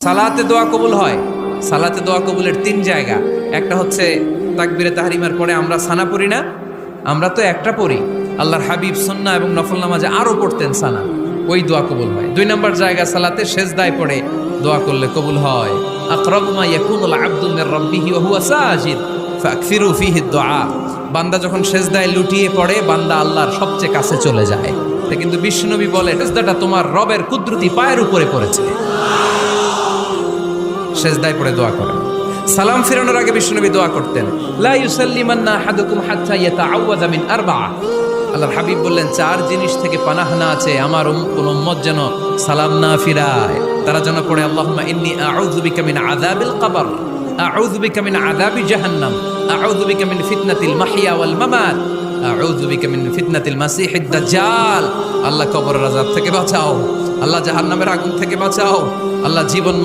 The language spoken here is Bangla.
সালাতে দোয়া কবুল হয়। সালাতে দোয়া কবুলের 3 জায়গা। একটা হচ্ছে তাকবীরে তাহরিমার পরে আমরা সানা পড়ি না, আমরা তো একটা পড়ি। আল্লাহর হাবিব সুন্নাহ এবং নফল নামাজে আরো পড়তেন সানা, ওই দোয়া কবুল হয়। 2 নম্বর জায়গা সালাতে সেজদায় পড়ে দোয়া করলে কবুল হয়। আকরাবু মা ইয়াকুনুল আবদু মির রাব্বিহি ওয়া হুয়া সাজিদ ফাকসিরু ফিহি দুআ। বান্দা যখন সেজদায় লুটিয়ে পড়ে বান্দা আল্লাহর সবচেয়ে কাছে চলে যায়। তা কিন্তু বিশ্বনবী বলে সেজদাটা তোমার রবের কুদরতি পায়ের উপরে পড়েছে। সেজদায় পড়ে দোয়া করেন। সালাম ফিরানোর আগে বিশ্বনবী দোয়া করতেন, লা ইউসাল্লিমান্না আহাদুকুম হাত্তা ইয়াতাআওয়াযা মিন আরবাআ। আল্লাহর হাবিব বললেন 4 জিনিস থেকে পানাহ না আছে আমার কোন উম্মত যেন সালাম না ফিরায়। তারা যেন পড়ে আল্লাহুম্মা ইন্নী আউযু বিকা মিন আযাবিল কবর, আউযু বিকা মিন আযাবি জাহান্নাম, আউযু বিকা মিন ফিতনাতিল মাহইয়া ওয়াল মামাত, আউযু বিকা মিন ফিতনাতিল মাসিহিদ দাজ্জাল। আল্লাহ কবরের আযাব থেকে বাঁচাও, আল্লাহ জাহান্নামের আগুন থেকে বাঁচাও, আল্লাহ জীবন